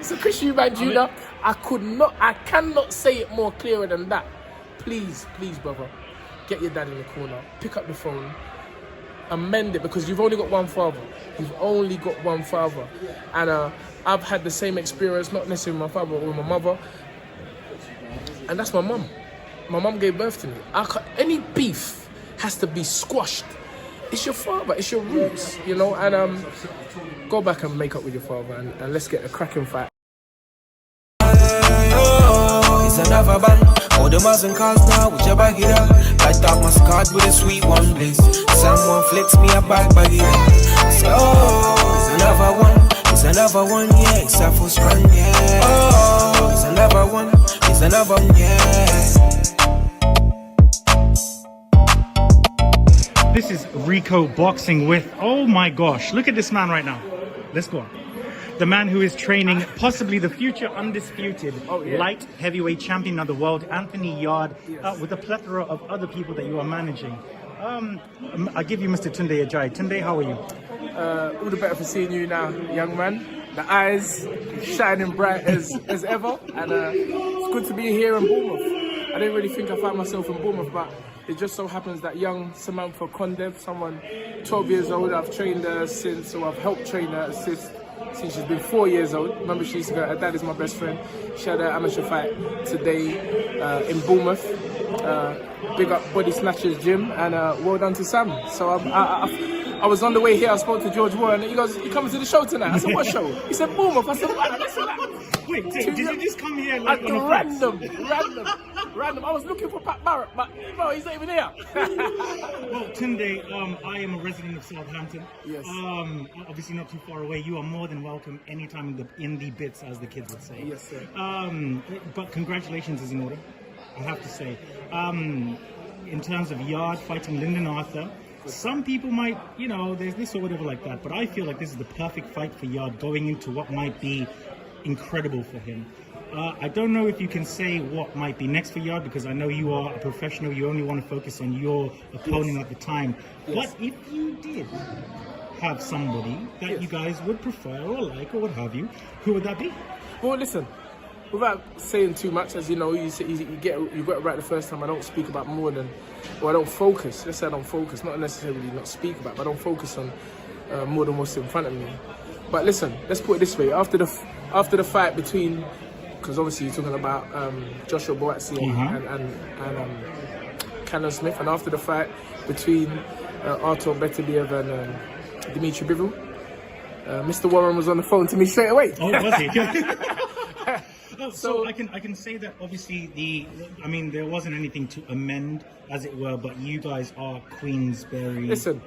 So Chris Eubank Jr., I cannot say it more clearer than that. Please, brother, get your dad in the corner, pick up the phone, amend it, because you've only got one father. And I've had the same experience, not necessarily with my father, but with my mother. And that's my mum. My mum gave birth to me. Any beef has to be squashed. It's your father, it's your roots, you know, and go back and make up with your father and let's get a cracking fight. It's another band. All the Muslim cars now with your bag it up. Light up my card with a sweet one place. Someone flicks me a bag it up. Say, oh, it's another one. It's another one, yeah. It's a full strand, yeah. Oh, it's another one. It's another one, yeah. This is RiKO boxing with, oh my gosh, look at this man right now. Let's go on. The man who is training possibly the future undisputed light heavyweight champion of the world, Anthony Yarde, with a plethora of other people that you are managing. I give you Mr. Tunde Ajayi. Tunde, how are you? All the better for seeing you now, young man. The eyes shining bright as ever, and it's good to be here in Bournemouth. I didn't really think I found myself in Bournemouth, but it just so happens that young Samantha Condev, someone 12 years old, I've trained her since, or I've helped train her since she's been 4 years old. Remember, she used to go, her dad is my best friend. She had an amateur fight today in Bournemouth. Big up Body Snatchers Gym, and well done to Sam. So I was on the way here, I spoke to George Warren, and he goes, "You coming to the show tonight?" I said, "What show?" He said, "Bournemouth." I said, "What?" Wait, did you just come here like on a random. I was looking for Pat Barrett, but no, he's not even here. Well, Tunde, I am a resident of Southampton. Yes. Obviously not too far away. You are more than welcome anytime in the bits, as the kids would say. Yes, sir. But congratulations is in order, I have to say. In terms of Yarde fighting Lyndon Arthur, some people might, there's this or whatever like that, but I feel like this is the perfect fight for Yarde going into what might be incredible for him. I don't know if you can say what might be next for Yarde, because I know you are a professional, you only want to focus on your opponent at the time. But if you did have somebody that you guys would prefer or like or what have you, who would that be? Well, listen, without saying too much, as you know, you got it right the first time. I don't speak about more than, or I don't focus. Let's say I don't focus, not necessarily not speak about, but I don't focus on more than what's in front of me. But listen, let's put it this way: after the fight between, because obviously you're talking about Joshua Boatsi and Cannon Smith, and after the fight between Artur Beterbiev and Dimitri Bivol, Mr. Warren was on the phone to me straight away. Oh, was he? So I can say that obviously there wasn't anything to amend, as it were, but you guys are Queensberry. Listen,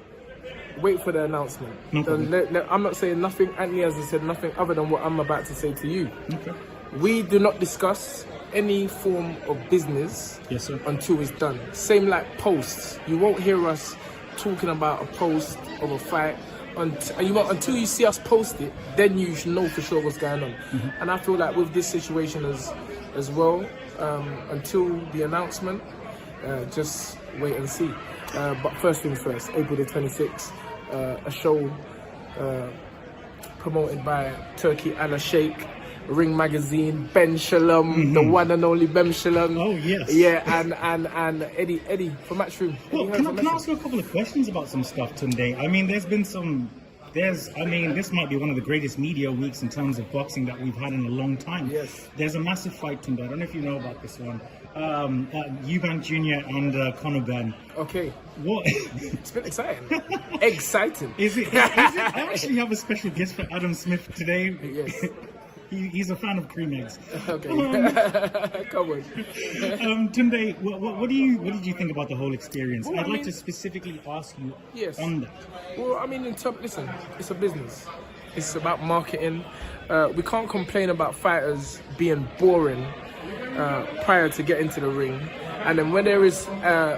wait for the announcement. No, I'm not saying nothing. Anthony hasn't said nothing other than what I'm about to say to you. Okay. We do not discuss any form of business until it's done. Same like posts. You won't hear us talking about a post of a fight until you see us post it. Then you should know for sure what's going on. And I feel like with this situation as well, until the announcement, just wait and see. But first things first, April the 26th, a show promoted by Turkey Anna Sheikh, Ring Magazine, Ben Shalom, the one and only Ben Shalom. Oh yes. Yeah, and Eddie from Matchroom. Well, can I ask you a couple of questions about some stuff today? I mean, there's been this might be one of the greatest media weeks in terms of boxing that we've had in a long time. Yes. There's a massive fight today. I don't know if you know about this one. Eubank Jr. and Conor Benn. Okay. What? It's been exciting. Exciting. Is it? I actually have a special guest for Adam Smith today. Yes. He's a fan of cream eggs. Okay. Come on. Tunde, what did you think about the whole experience? Well, I'd like to specifically ask you on that. Well, I mean, listen, it's a business. It's about marketing. We can't complain about fighters being boring prior to getting to the ring, and then when there is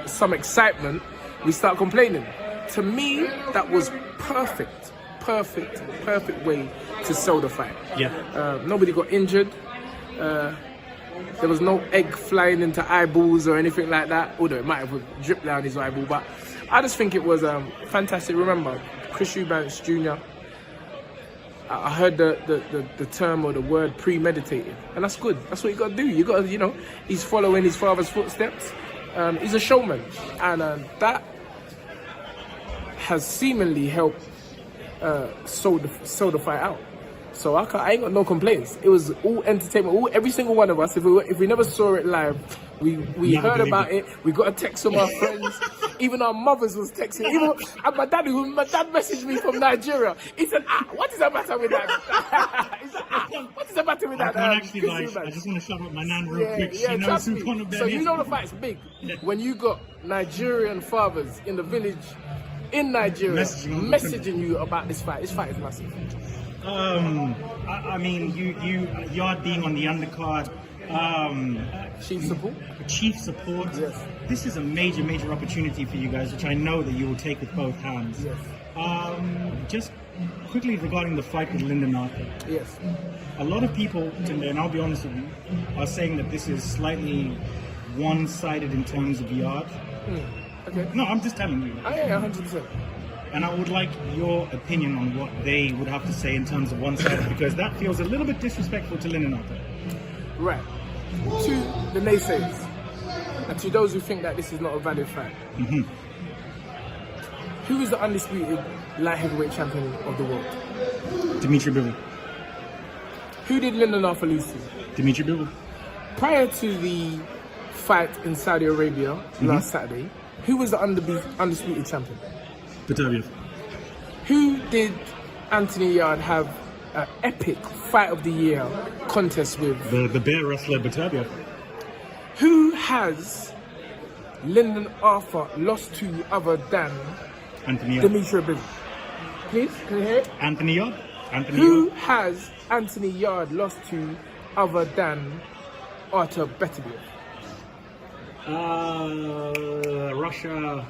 some excitement, we start complaining. To me, that was perfect way to sell the fight. Yeah. Nobody got injured. There was no egg flying into eyeballs or anything like that, although it might have dripped down his eyeball. But I just think it was fantastic. Remember, Chris Eubank Jr., I heard the term or the word premeditated, and that's good. That's what you got to do. You got to, you know, he's following his father's footsteps. He's a showman, and that has seemingly helped sold the fight out. So I ain't got no complaints. It was all entertainment. Every single one of us, if we never saw it live, we heard about it. We got a text from our friends. Even our mothers was texting. Even my dad messaged me from Nigeria. He said, what is the matter with that? He said, what is the matter with that? I just want to shout out my nan real quick. She knows who Conor Ben is. So you know the fight's big. Yeah. When you got Nigerian fathers in the village in Nigeria messaging you about this fight is massive. I mean, Yard being on the undercard, chief support. Yes. This is a major opportunity for you guys, which I know that you will take with both hands. Yes. Just quickly regarding the fight with Lyndon Arthur. Yes. A lot of people, and I'll be honest with you, are saying that this is slightly one-sided in terms of Yard. Okay. No, I'm just telling you. Yeah, 100%. And I would like your opinion on what they would have to say in terms of one-sided, because that feels a little bit disrespectful to Lyndon Arthur. Right. To the naysayers, and to those who think that this is not a valid fight, who is the undisputed light heavyweight champion of the world? Dimitri Bivol. Who did Lyndon Arthur lose to? Dimitri Bivol. Prior to the fight in Saudi Arabia last Saturday, who was the undisputed champion? Beterbiev. Who did Anthony Yard have an epic fight of the year contest with? The bear wrestler Beterbiev. Who has Lyndon Arthur lost to other than Anthony Yard? Dimitri Bivol? Please, can you hear it? Anthony Yard. Who has Anthony Yard lost to other than Arthur Beterbiev? Russia.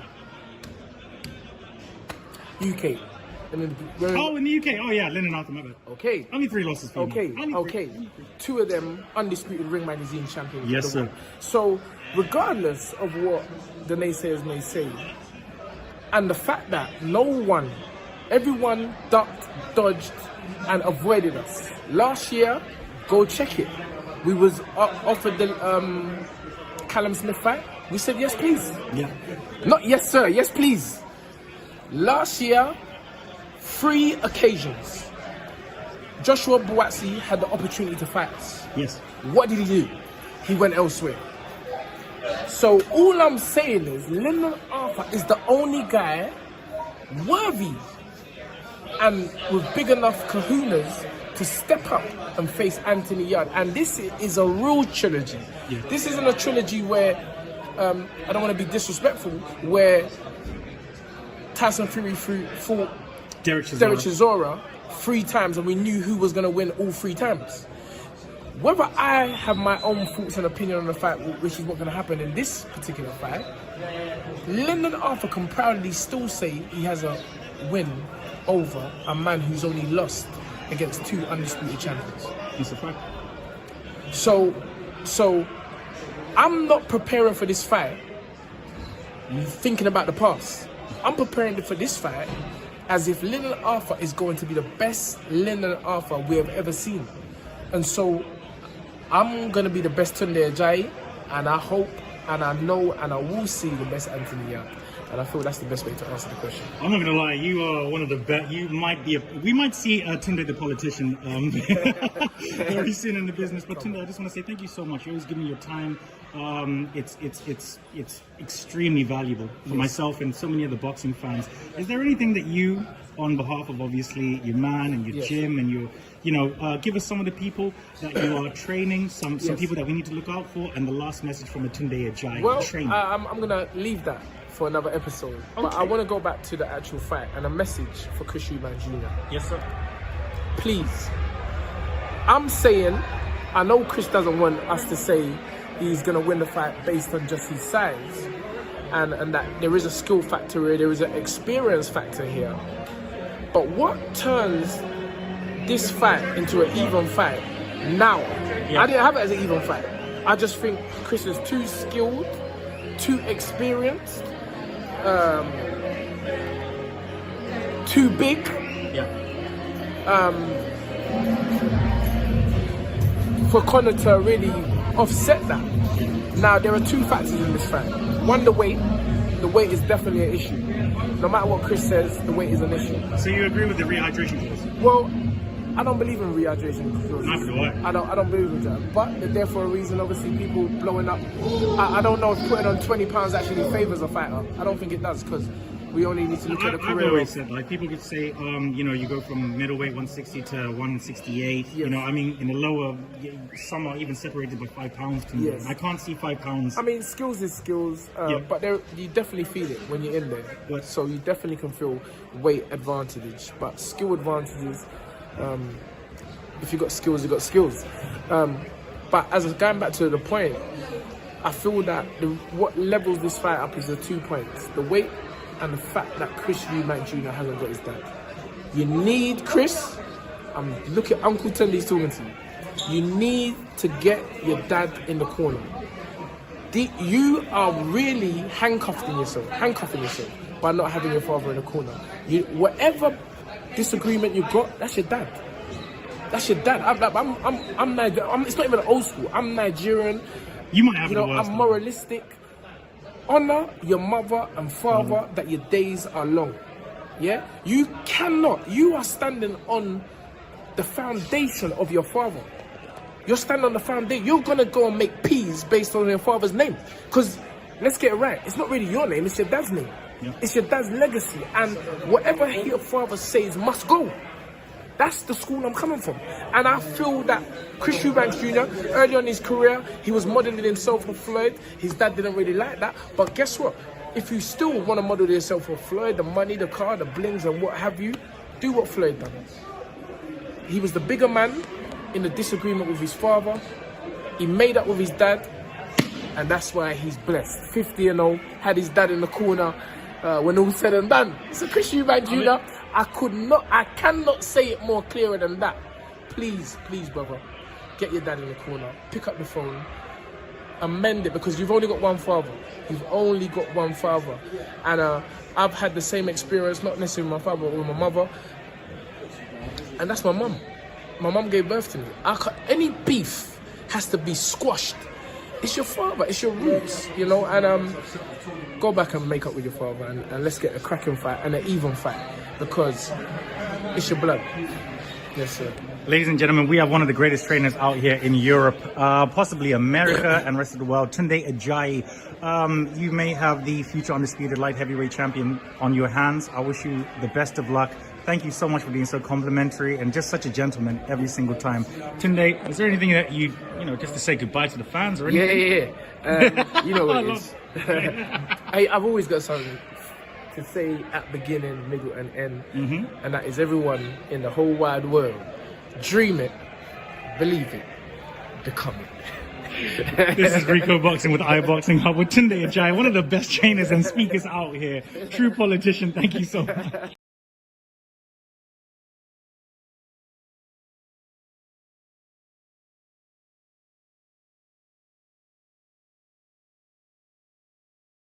UK. In the UK. Oh yeah, Lyndon Arthur, my bad. Okay. Only 3 losses for me. Okay. 2 of them undisputed Ring Magazine champions. Yes, sir. So, regardless of what the naysayers may say, and the fact that everyone ducked, dodged, and avoided us. Last year, go check it. We was offered the Callum Smith fight. We said yes, please. Yeah. Not yes, sir. Yes, please. Last year, 3 occasions, Joshua Buatsi had the opportunity to fight us. Yes. What did he do? He went elsewhere. So all I'm saying is Lyndon Arthur is the only guy worthy and with big enough kahunas to step up and face Anthony Yard. And this is a real trilogy. Yeah. This isn't a trilogy where, I don't want to be disrespectful, where Tyson Fury fought Derek Chisora 3 times and we knew who was going to win all 3 times. Whether I have my own thoughts and opinion on the fight, which is what's going to happen in this particular fight, Lyndon Arthur can proudly still say he has a win over a man who's only lost against 2 undisputed champions. It's a fact. So I'm not preparing for this fight thinking about the past. I'm preparing for this fight as if Lyndon Arthur is going to be the best Lyndon Arthur we have ever seen. And so I'm going to be the best Tunde Ajayi, and I hope and I know and I will see the best Anthony Yard. And I feel that's the best way to answer the question. I'm not going to lie, you are one of the best. You might be we might see Tunde the politician very soon in the business. But Tunde, I just want to say thank you so much. You're always giving me your time. It's extremely valuable for myself and so many other boxing fans. Is there anything that you, on behalf of obviously your man and your gym and your, give us some of the people that you are training, some people that we need to look out for, and the last message from a Tunde Ajayi trainer? I'm going to leave that for another episode. Okay. But I want to go back to the actual fight and a message for Chris Eubank Jr. Yes, sir. Please. I'm saying, I know Chris doesn't want us to say he's going to win the fight based on just his size. And that there is a skill factor here, there is an experience factor here. But what turns this fight into an even fight now? I didn't have it as an even fight. I just think Chris is too skilled, too experienced, too big, for Conor to really offset that. Now, there are two factors in this fight. One, the weight. The weight is definitely an issue. No matter what Chris says, the weight is an issue. So you agree with the rehydration clause? Well, I don't believe in rehydration clauses. Neither do I. I don't believe in that. But they're there for a reason. Obviously, people blowing up. I don't know if putting on 20 pounds actually favours a fighter. I don't think it does, because we only need to look at the career. I've always said, like, people could say, you know, you go from middleweight 160 to 168. Yes. You know, I mean, in the lower, some are even separated by 5 pounds to me. Yes. I can't see 5 pounds. I mean, skills is skills, but you definitely feel it when you're in there. What? So you definitely can feel weight advantage, but skill advantages. If you got skills, you got skills. But as going back to the point, I feel that what levels this fight up is the 2 points: the weight and the fact that Chris Eubank Jr. hasn't got his dad. You need Chris. Look at Uncle Tunde's talking to you. You need to get your dad in the corner. You are really handcuffing yourself by not having your father in the corner. Whatever disagreement you got, that's your dad. That's your dad. I'm Nigerian. It's not even old school. I'm Nigerian. You might have You know, I'm moralistic. Honor your mother and father that your days are long. Yeah? You are standing on the foundation of your father. You're standing on the foundation. You're going to go and make peas based on your father's name. Because, let's get it right, it's not really your name, it's your dad's name. Yeah. It's your dad's legacy. And whatever your father says must go. That's the school I'm coming from. And I feel that Chris Eubank Jr., early on in his career, he was modelling himself for Floyd. His dad didn't really like that. But guess what? If you still want to model yourself for Floyd, the money, the car, the blings and what have you, do what Floyd done. He was the bigger man in the disagreement with his father. He made up with his dad. And that's why he's blessed. 50-0, had his dad in the corner when all said and done. So Chris Eubank Jr., I cannot say it more clearer than that. Please, brother, get your dad in the corner, pick up the phone, amend it, because you've only got one father. You've only got one father. And I've had the same experience, not necessarily with my father, but with my mother. And that's my mum. My mum gave birth to me. Any beef has to be squashed. It's your father, it's your roots, you know, and go back and make up with your father and let's get a cracking fight and an even fight, because it's your blood. Yes, sir. Ladies and gentlemen, we have one of the greatest trainers out here in Europe, possibly America and rest of the world, Tunde Ajayi. You may have the future undisputed light heavyweight champion on your hands. I wish you the best of luck. Thank you so much for being so complimentary and just such a gentleman every single time. Tunde, is there anything that you know, just to say goodbye to the fans or anything? Yeah. You know what it is. I've always got something to say at beginning, middle and end. And that is, everyone in the whole wide world, dream it, believe it, become it. This is Ricco Boxing with iBoxingHub with Tunde Ajayi, one of the best trainers and speakers out here. True politician. Thank you so much.